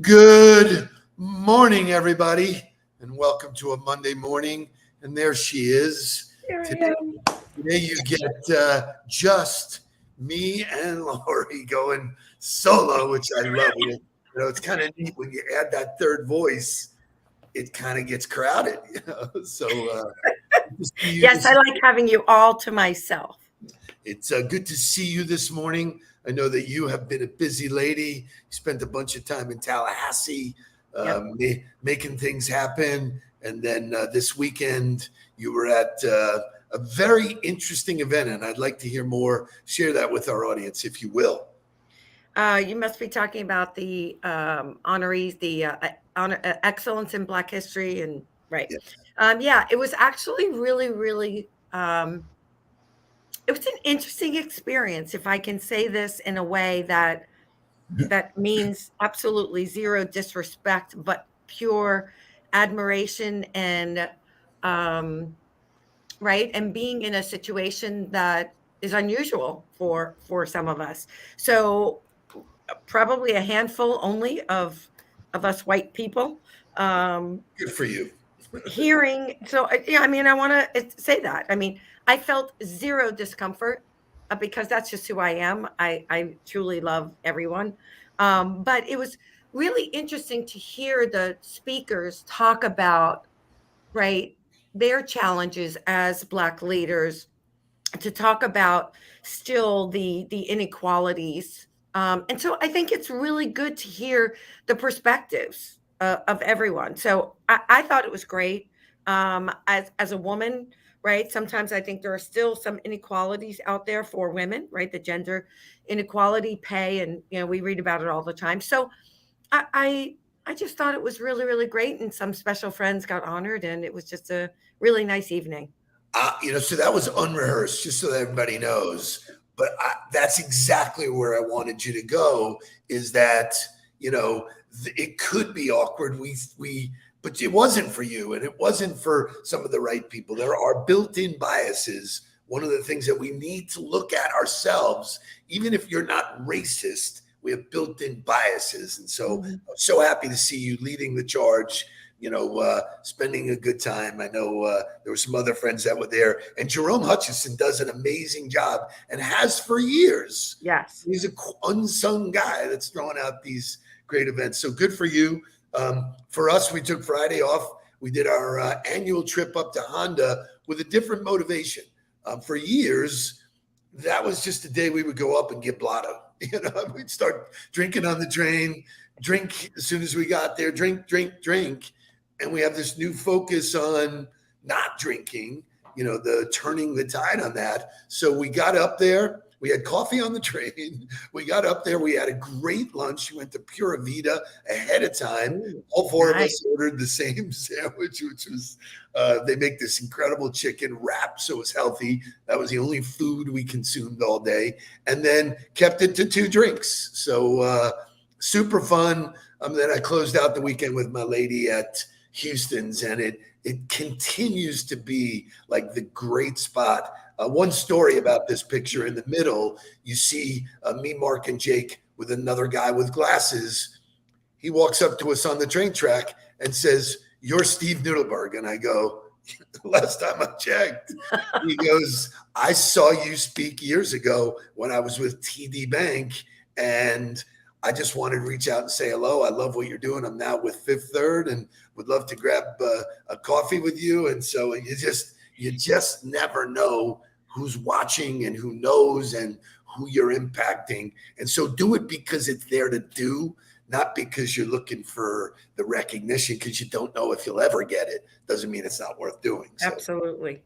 Good morning, everybody, and welcome to a Monday morning. And there she is. Here I Today, am. today you get just me and Lori going solo, which I love. It's kind of neat when you add that third voice. It kind of gets crowded. So good to see you Yes, I like having you all to myself. It's good to see you this morning. I know that you have been a busy lady. You spent a bunch of time in Tallahassee making things happen. And then this weekend, you were at a very interesting event. And I'd like to hear more. Share that with our audience, if you will. You must be talking about the honorees, the excellence in Black history, and right. Yeah. It was actually really. It was an interesting experience, if I can say this in a way that means absolutely zero disrespect, but pure admiration and right, and being in a situation that is unusual for some of us. So probably a handful only of us white people. Good for you. Hearing, so yeah, I mean, I want to say that. I mean, I felt zero discomfort because that's just who I am. I truly love everyone, but it was really interesting to hear the speakers talk about right their challenges as Black leaders, to talk about still the inequalities. And so I think it's really good to hear the perspectives of everyone. So I thought it was great. As a woman, right? Sometimes I think there are still some inequalities out there for women, right? The gender inequality, pay, and we read about it all the time. So I just thought it was really great, and some special friends got honored, and it was just a really nice evening. So that was unrehearsed, just so that everybody knows. But that's exactly where I wanted you to go. Is that it could be awkward. But it wasn't for you, and it wasn't for some of the right people. There are built-in biases. One of the things that we need to look at ourselves, even if you're not racist, we have built-in biases. And so I'm so happy to see you leading the charge. Spending a good time. I know there were some other friends that were there, and Jerome Hutchison does an amazing job and has for years. Yes. He's an unsung guy that's throwing out these great events. So good for you. For us, we took Friday off. We did our annual trip up to Honda with a different motivation. For years, that was just a day we would go up and get blotto. We'd start drinking on the train, drink as soon as we got there, drink. And we have this new focus on not drinking, the turning the tide on that. So we got up there. We had coffee on the train. We got up there. We had a great lunch. We went to Pura Vida ahead of time. All four of us ordered the same sandwich, which was, they make this incredible chicken wrap, so it was healthy. That was the only food we consumed all day. And then kept it to 2 drinks. So super fun. Then I closed out the weekend with my lady at Houston's, and it continues to be like the great spot. One story about this picture in the middle, you see me, Mark, and Jake with another guy with glasses. He walks up to us on the train track and says, "You're Steve Nudelberg." And I go, "Last time I checked." He goes, "I saw you speak years ago when I was with TD Bank, and I just wanted to reach out and say hello. I love what you're doing. I'm now with Fifth Third and would love to grab a coffee with you." And so you just never know who's watching and who knows and who you're impacting. And so do it because it's there to do, not because you're looking for the recognition, because you don't know if you'll ever get it. Doesn't mean it's not worth doing. So. Absolutely.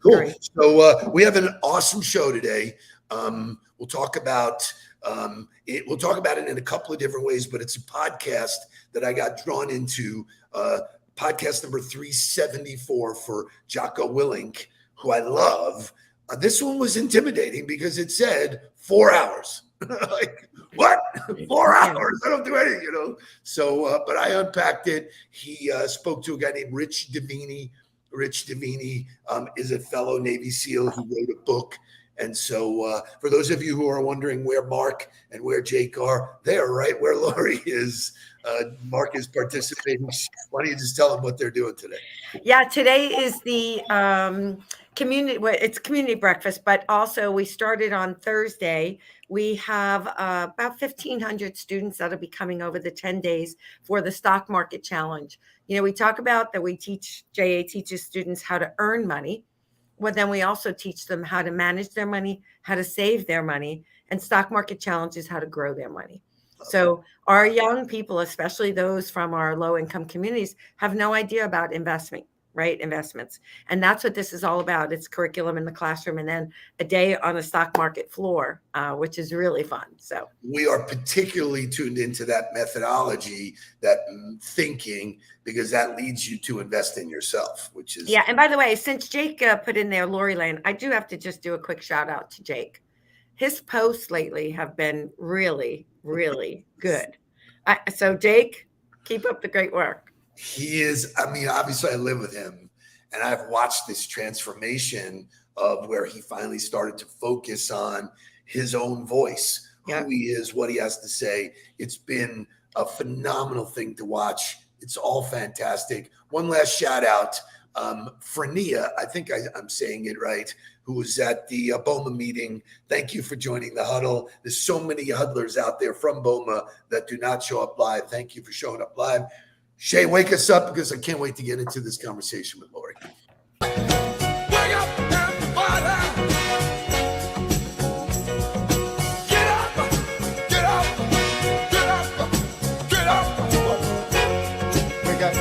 Cool. Great. So we have an awesome show today. We'll talk about We'll talk about it in a couple of different ways, but it's a podcast that I got drawn into. Podcast number 374 for Jocko Willink, who I love. This one was intimidating because it said 4 hours. Like, what? 4 hours? I don't do anything, So, but I unpacked it. He spoke to a guy named Rich Davini. Rich Davini is a fellow Navy SEAL who wrote a book And so for those of you who are wondering where Mark and where Jake are, they are right where Lori is. Mark is participating. Why don't you just tell them what they're doing today? Yeah, today is the community. Well, it's community breakfast, but also we started on Thursday. We have about 1,500 students that'll be coming over the 10 days for the stock market challenge. You know, we talk about that JA teaches students how to earn money. Well, then we also teach them how to manage their money, how to save their money, and stock market challenge is how to grow their money. So our young people, especially those from our low income communities, have no idea about investing, right? Investments. And that's what this is all about. It's curriculum in the classroom and then a day on the stock market floor, which is really fun. So we are particularly tuned into that methodology, that thinking, because that leads you to invest in yourself, which is. Yeah. And by the way, since Jake put in there Lori Lane, I do have to just do a quick shout out to Jake. His posts lately have been really, really good. So Jake, keep up the great work. He is, I mean, obviously I live with him and I've watched this transformation of where he finally started to focus on his own voice, who he is, what he has to say. It's been a phenomenal thing to watch. It's all fantastic. One last shout out, Frania, I think I'm saying it right, who was at the BOMA meeting. Thank you for joining the huddle. There's so many huddlers out there from BOMA that do not show up live. Thank you for showing up live. Shay, wake us up because I can't wait to get into this conversation with Lori. Wake up, everybody. Get up, get up, get up, get up. We got,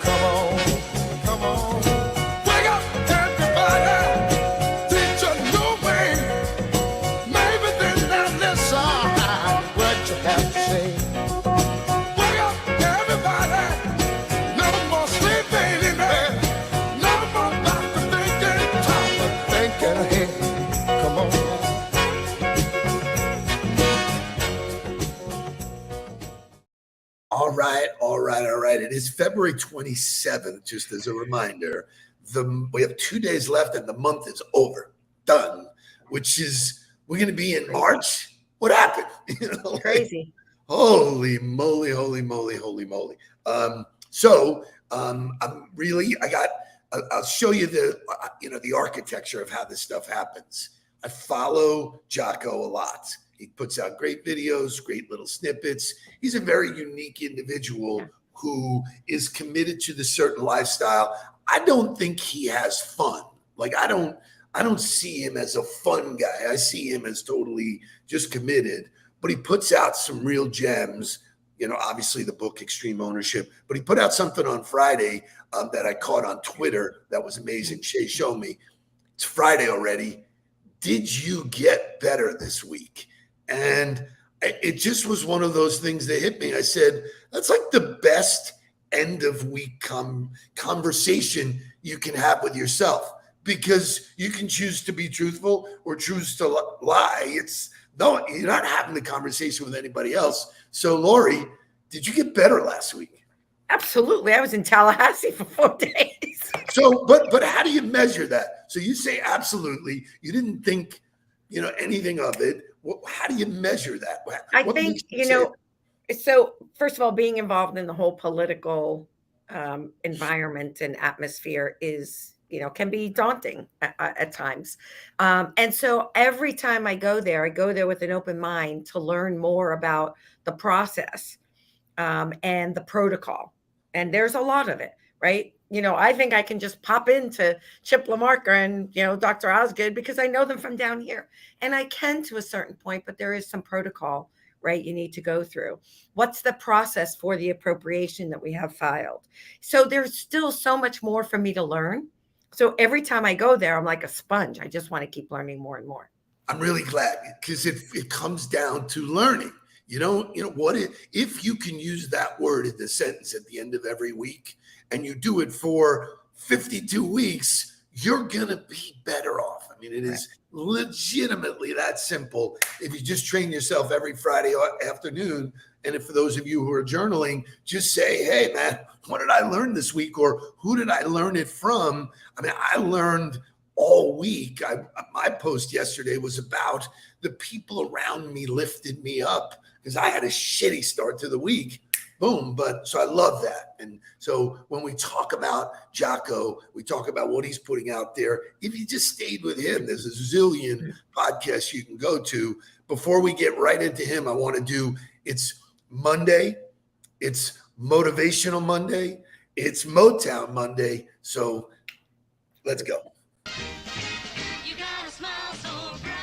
come on. Wake up, everybody. Teach a new way. Maybe then not listen what you have to say. All right. It is February 27th, just as a reminder. We have 2 days left and the month is over. Done. Which is, we're going to be in March. What happened? Crazy. Holy moly. I'm really, I'll show you the architecture of how this stuff happens. I follow Jocko a lot. He puts out great videos, great little snippets. He's a very unique individual who is committed to the certain lifestyle. I don't think he has fun. Like I don't see him as a fun guy. I see him as totally just committed, but he puts out some real gems. You know, obviously the book Extreme Ownership, but he put out something on Friday that I caught on Twitter that was amazing. Shay, show me. It's Friday already. Did you get better this week? And it just was one of those things that hit me. I said, that's like the best end of week conversation you can have with yourself, because you can choose to be truthful or choose to lie. You're not having the conversation with anybody else. So Lori, did you get better last week? Absolutely. I was in Tallahassee for 4 days. So, but how do you measure that? So you say absolutely. You didn't think, anything of it. How do you measure that? I think, so first of all, being involved in the whole political environment and atmosphere is, can be daunting at times. And so every time I go there with an open mind to learn more about the process and the protocol. And there's a lot of it, right? I think I can just pop into Chip LaMarca and, Dr. Osgood because I know them from down here. And I can to a certain point, but there is some protocol, right? You need to go through. What's the process for the appropriation that we have filed? So there's still so much more for me to learn. So every time I go there, I'm like a sponge. I just want to keep learning more and more. I'm really glad because it comes down to learning. What if you can use that word in the sentence at the end of every week and you do it for 52 weeks, you're going to be better off. I mean, it is legitimately that simple. If you just train yourself every Friday afternoon, and if for those of you who are journaling, just say, hey, man, what did I learn this week? Or who did I learn it from? I mean, I learned all week, my post yesterday was about the people around me lifted me up because I had a shitty start to the week. Boom. But so I love that. And so when we talk about Jocko, we talk about what he's putting out there. If you just stayed with him, there's a zillion podcasts you can go to. Before we get right into him, I want to do, it's Monday, it's Motivational Monday, it's Motown Monday. So let's go. You got a smile so bright.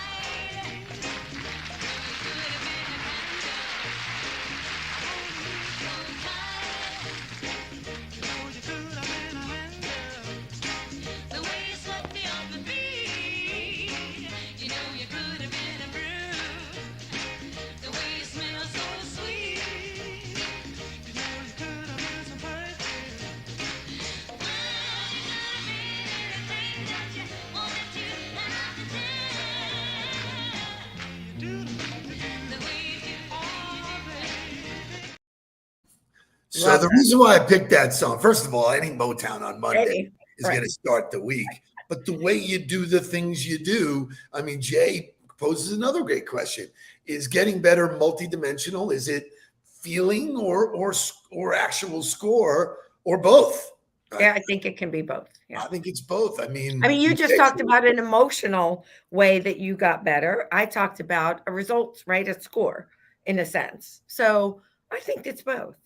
The way you swept me off my feet. You know you could have been a brute. The way you smell so sweet. You know you could have been some perfume. Well, you could have been anything that you wanted to have to do. The way you do all. So Love the that. reason why I picked that song, first of all, any Motown on Monday Hey, is right. going to start the week. But the way you do the things you do, I mean, Jay poses another great question: is getting better multidimensional? Is it feeling or actual score or both? Right? Yeah, I think it can be both. Yeah. I think it's both. I mean, You just talked about an emotional way that you got better. I talked about a results, right? A score in a sense. So I think it's both.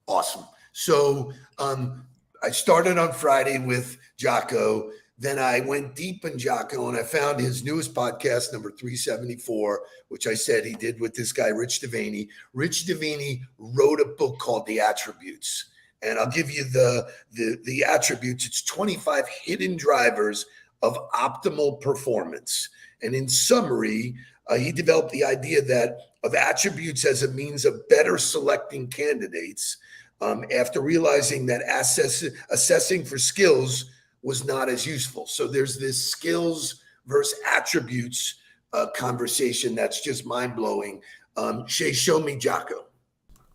Awesome. So I started on Friday with Jocko. Then I went deep in Jocko and I found his newest podcast, number 374, which I said he did with this guy, Rich Devaney. Rich Devaney wrote a book called The Attributes. And I'll give you the attributes. It's 25 hidden drivers of optimal performance. And in summary, he developed the idea that of attributes as a means of better selecting candidates after realizing that assessing for skills was not as useful. So there's this skills versus attributes conversation that's just mind-blowing. Shay, show me Jocko.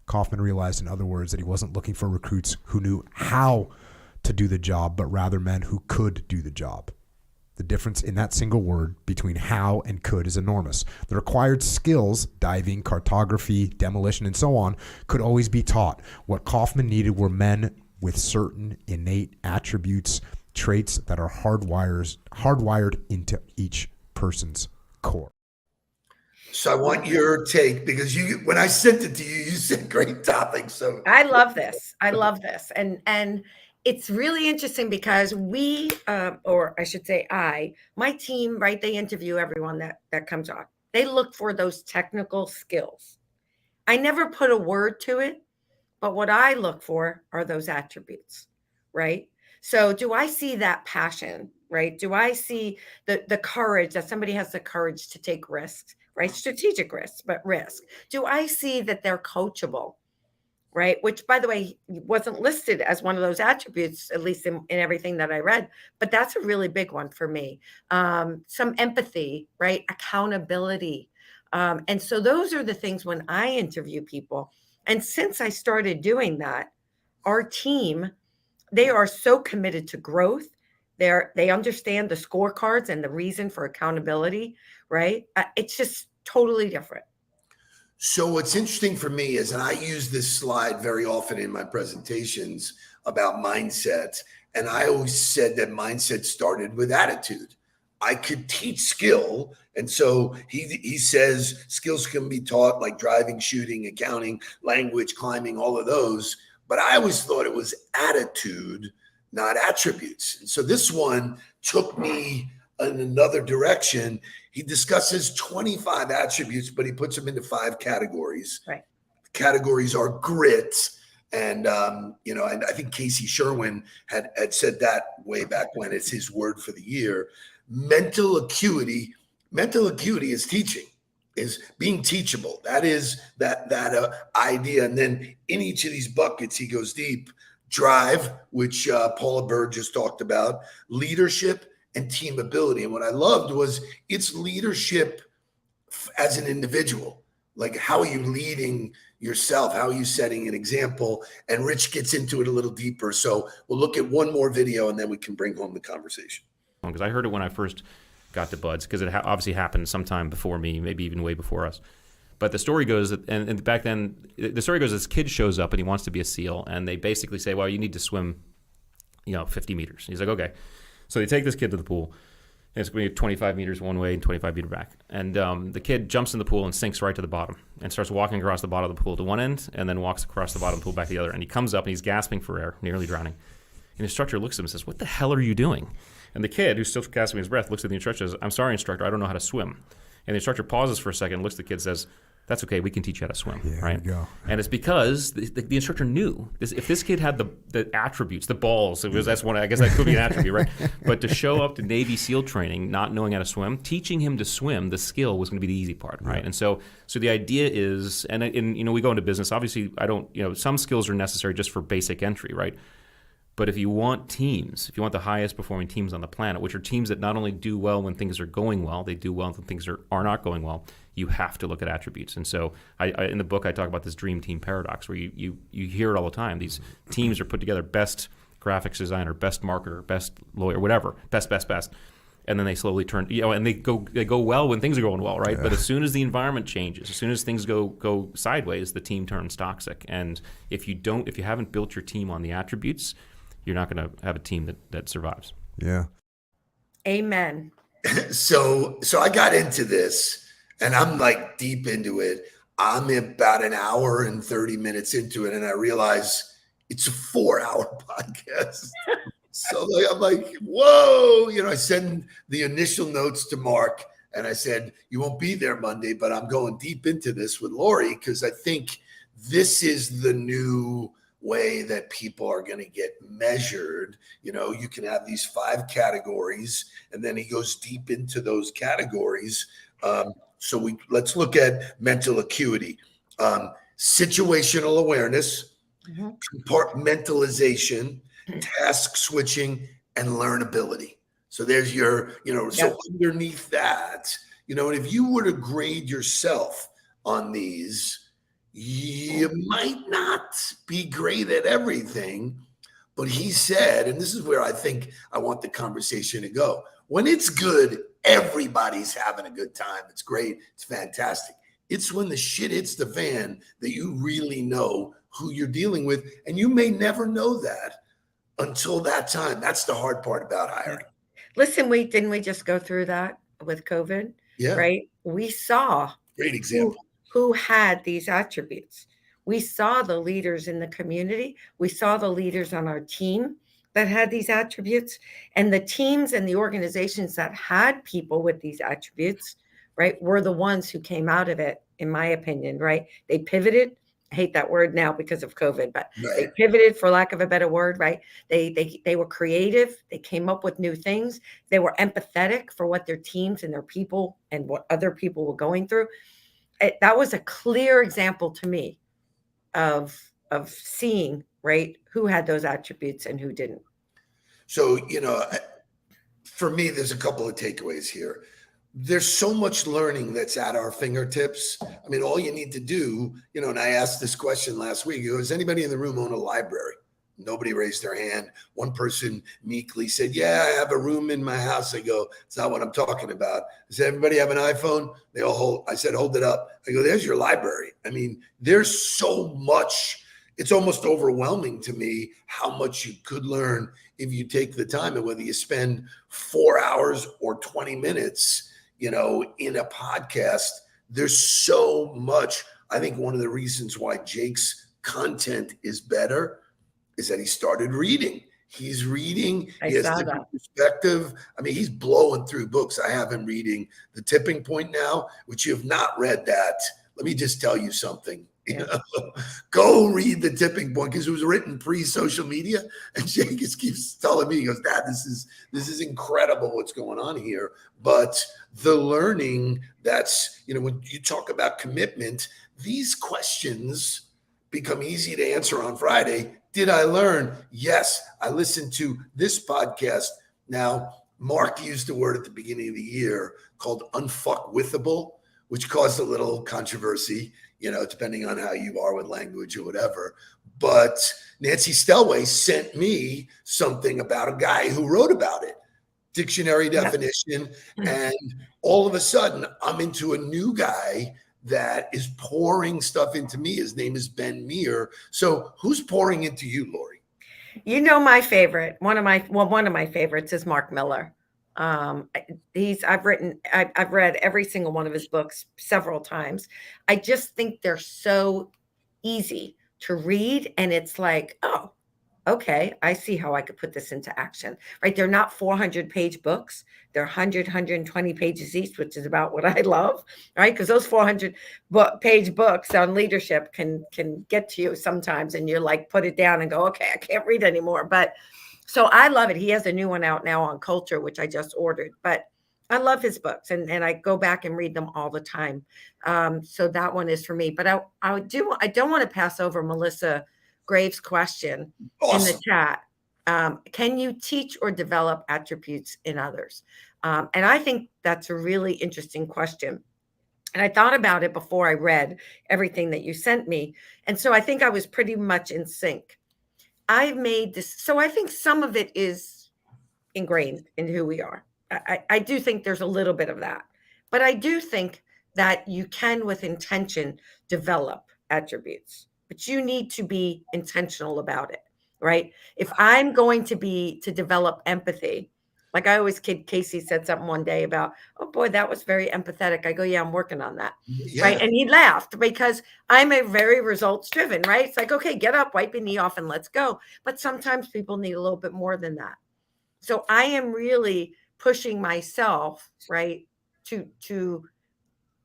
Kaufman realized, in other words, that he wasn't looking for recruits who knew how to do the job, but rather men who could do the job. The difference in that single word between how and could is enormous. The required skills, diving, cartography, demolition, and so on, could always be taught. What Kaufman needed were men with certain innate attributes, traits that are hardwired into each person's core. So I want your take, because when I sent it to you, you said great topic. So I love this. I love this. And it's really interesting because we, or I should say my team, right, they interview everyone that comes on. They look for those technical skills. I never put a word to it, but what I look for are those attributes, right? So do I see that passion, right? Do I see the courage that somebody has the courage to take risks, right? Strategic risks, but risk. Do I see that they're coachable? Right. Which, by the way, wasn't listed as one of those attributes, at least in everything that I read. But that's a really big one for me. Some empathy, right? Accountability. And so those are the things when I interview people. And since I started doing that, our team, they are so committed to growth. They understand the scorecards and the reason for accountability, right? It's just totally different. So what's interesting for me is, and I use this slide very often in my presentations about mindset, and I always said that mindset started with attitude. I could teach skill, and so he says skills can be taught, like driving, shooting, accounting, language, climbing, all of those. But I always thought it was attitude, not attributes. And so this one took me in another direction. He discusses 25 attributes, but he puts them into 5 categories. Right. Categories are grit. And, and I think Casey Sherwin had said that way back when. It's his word for the year. Mental acuity. Mental acuity is teaching, is being teachable. That is that idea. And then in each of these buckets, he goes deep. Drive, which Paula Bird just talked about. Leadership and team ability. And what I loved was it's leadership as an individual. Like, how are you leading yourself? How are you setting an example? And Rich gets into it a little deeper. So we'll look at one more video and then we can bring home the conversation. because I heard it when I first got to Buds, because it obviously happened sometime before me, maybe even way before us. But the story goes that, and back then, the story goes, this kid shows up and he wants to be a SEAL, and they basically say, well, you need to swim, 50 meters. And he's like, okay. So they take this kid to the pool, and it's going to be 25 meters one way and 25 meters back. And the kid jumps in the pool and sinks right to the bottom and starts walking across the bottom of the pool to one end, and then walks across the bottom of the pool back to the other. And he comes up and he's gasping for air, nearly drowning. And the instructor looks at him and says, what the hell are you doing? And the kid, who's still gasping his breath, looks at the instructor and says, I'm sorry, instructor, I don't know how to swim. And the instructor pauses for a second, looks at the kid and says, that's okay, we can teach you how to swim, right? There you go. And it's because the instructor knew if this kid had the attributes, the balls, that's one. I guess that could be an attribute, right? But to show up to Navy SEAL training, not knowing how to swim, teaching him to swim, the skill was going to be the easy part, right? And so the idea is, and we go into business. Obviously, I don't. Some skills are necessary just for basic entry, right? But if you want teams, if you want the highest performing teams on the planet, which are teams that not only do well when things are going well, they do well when things are not going well, you have to look at attributes. And so I in the book, I talk about this dream team paradox where you hear it all the time. These teams are put together, best graphics designer, best marketer, best lawyer, whatever, best. And then they slowly turn, and they go well when things are going well, right? Yeah. But as soon as the environment changes, as soon as things go sideways, the team turns toxic. And if you haven't built your team on the attributes, you're not going to have a team that survives. Yeah. Amen. So I got into this and I'm like deep into it. I'm about an hour and 30 minutes into it. And I realize it's a 4-hour podcast. So I'm like, whoa, I send the initial notes to Mark and I said, you won't be there Monday, but I'm going deep into this with Lori because I think this is the new way that people are going to get measured. You can have these 5 categories and then he goes deep into those categories. So let's look at mental acuity, situational awareness, compartmentalization, task switching, and learnability. So there's your, so underneath that, and if you were to grade yourself on these, you might not be great at everything, but he said, and this is where I think I want the conversation to go. When it's good, everybody's having a good time. It's great. It's fantastic. It's when the shit hits the fan that you really know who you're dealing with. And you may never know that until that time. That's the hard part about hiring. Listen, didn't we just go through that with COVID? Yeah. Right? We saw. Great example. Who had these attributes. We saw the leaders in the community. We saw the leaders on our team that had these attributes, and the teams and the organizations that had people with these attributes, right, were the ones who came out of it, in my opinion, right? They pivoted. I hate that word now because of COVID, but They pivoted, for lack of a better word, right? They were creative. They came up with new things. They were empathetic for what their teams and their people and what other people were going through. That was a clear example to me of seeing, right, who had those attributes and who didn't. So, for me, there's a couple of takeaways here. There's so much learning that's at our fingertips. I mean, all you need to do, and I asked this question last week, does anybody in the room own a library? Nobody raised their hand. One person meekly said, yeah, I have a room in my house. I go, it's not what I'm talking about. I said, everybody have an iPhone? They all hold it up. I go, there's your library. I mean, there's so much. It's almost overwhelming to me how much you could learn if you take the time, and whether you spend 4 hours or 20 minutes, in a podcast. There's so much. I think one of the reasons why Jake's content is better is that he started reading. He's reading. He has different perspective. I mean, he's blowing through books. I have him reading The Tipping Point now, which you have not read that. Let me just tell you something. Go read The Tipping Point, because it was written pre-social media. And Jake keeps telling me, he goes, Dad, this is incredible what's going on here. But the learning that's, when you talk about commitment, these questions become easy to answer on Friday. Did I learn? Yes. I listened to this podcast. Now, Mark used a word at the beginning of the year called unfuckwithable, which caused a little controversy, depending on how you are with language or whatever. But Nancy Stelway sent me something about a guy who wrote about it. dictionary Yep. definition. And all of a sudden, I'm into a new guy that is pouring stuff into me. His name is Ben Meir. So who's pouring into you, Lori? You know, my favorite, one of my favorites is Mark Miller. I've read every single one of his books several times. I just think they're so easy to read, and it's like, oh, okay, I see how I could put this into action, right? They're not 400-page books. They're 120 pages each, which is about what I love, right? Because those 400-page books on leadership can get to you sometimes, and you're like, put it down and go, okay, I can't read anymore. But so I love it. He has a new one out now on culture, which I just ordered, but I love his books, and I go back and read them all the time. So that one is for me. But I don't want to pass over Melissa Graves' question in the Awesome. chat. Can you teach or develop attributes in others? And I think that's a really interesting question. And I thought about it before I read everything that you sent me. And so I think I was pretty much in sync. I've made this. So I think some of it is ingrained in who we are. I do think there's a little bit of that. But I do think that you can, with intention, develop attributes. But you need to be intentional about it, right? If I'm going to develop empathy, like I always kid, Casey said something one day about, oh boy, that was very empathetic. I go, yeah, I'm working on that. Right. Yeah. And he laughed because I'm a very results driven, right? It's like, okay, get up, wipe your knee off and let's go. But sometimes people need a little bit more than that. So I am really pushing myself, right, to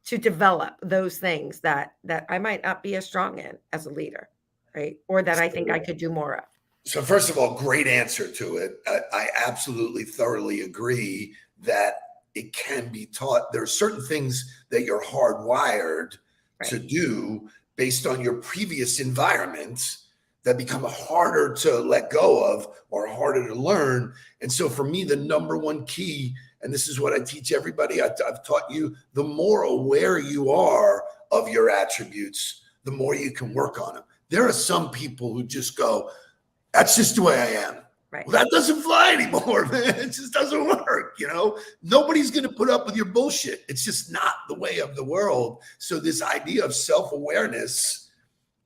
develop those things that I might not be as strong in as a leader, right? Or that I think I could do more of. So first of all, great answer to it. I absolutely thoroughly agree that it can be taught. There are certain things that you're hardwired to do based on your previous environment that become harder to let go of or harder to learn. And so for me, the number one key, and this is what I teach everybody, I've taught you, the more aware you are of your attributes, the more you can work on them. There are some people who just go, that's just the way I am. Right. Well, that doesn't fly anymore, man. It just doesn't work. Nobody's going to put up with your bullshit. It's just not the way of the world. So this idea of self-awareness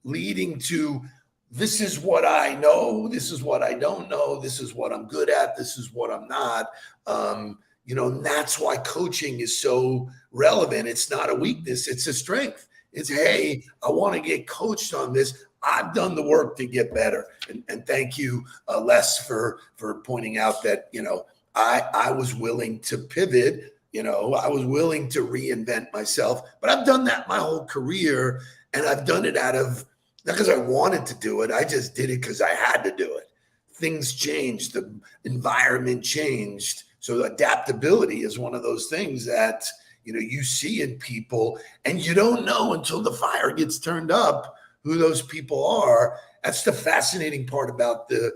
leading to, this is what I know, this is what I don't know, this is what I'm good at, this is what I'm not. And that's why coaching is so relevant. It's not a weakness, it's a strength. It's, hey, I want to get coached on this. I've done the work to get better. And thank you, Les, for pointing out that, I was willing to pivot. I was willing to reinvent myself, but I've done that my whole career, and I've done it not because I wanted to do it. I just did it because I had to do it. Things changed. The environment changed. So adaptability is one of those things that, you see in people, and you don't know until the fire gets turned up who those people are. That's the fascinating part about the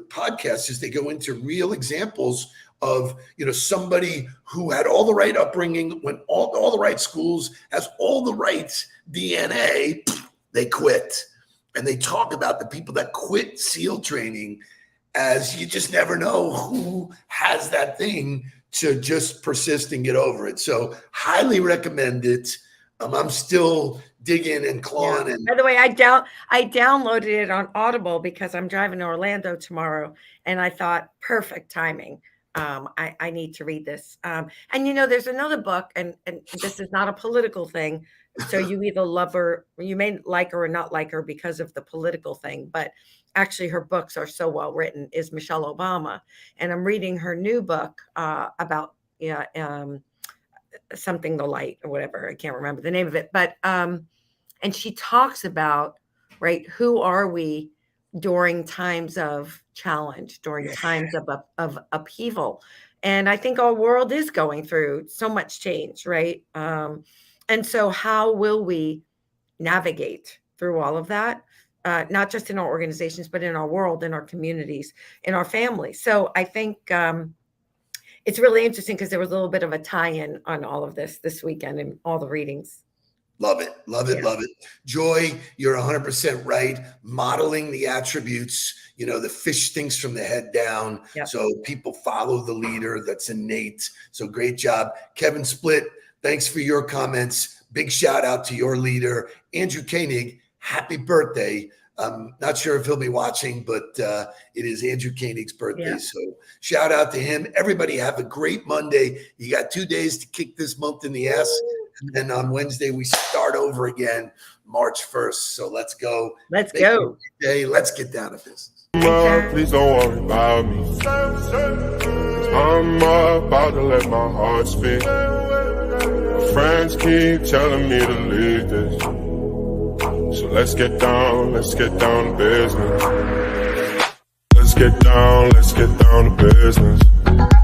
podcast, is they go into real examples of, somebody who had all the right upbringing, went all the right schools, has all the right DNA, they quit. And they talk about the people that quit SEAL training as, you just never know who has that thing to just persist and get over it. So highly recommend it. I'm still digging and clawing. Yeah. And by the way, I downloaded it on Audible because I'm driving to Orlando tomorrow, and I thought, perfect timing. I need to read this. And there's another book, and this is not a political thing. So you either love her, you may like her or not like her because of the political thing, but actually her books are so well written, is Michelle Obama. And I'm reading her new book about something the light or whatever. I can't remember the name of it, but and she talks about, right, who are we during times of challenge, during times of upheaval. And I think our world is going through so much change, right? And so how will we navigate through all of that? Not just in our organizations, but in our world, in our communities, in our families. So I think it's really interesting because there was a little bit of a tie-in on all of this weekend and all the readings. Love it. Love it. Yeah. Love it. Joy, you're 100% right. Modeling the attributes, the fish stinks from the head down. Yep. So people follow the leader. That's innate. So great job. Kevin Split, thanks for your comments. Big shout out to your leader, Andrew Koenig. Happy birthday. I'm not sure if he'll be watching, but it is Andrew Koenig's birthday. Yeah. So shout out to him. Everybody have a great Monday. You got 2 days to kick this month in the ass. And then on Wednesday, we start over again, March 1st. So let's go. Let's Make it go. a great day. Let's get down to business. Mom, please don't worry about me. I'm about to let my heart speak. My friends keep telling me to leave this. So let's get down to business. Let's get down to business.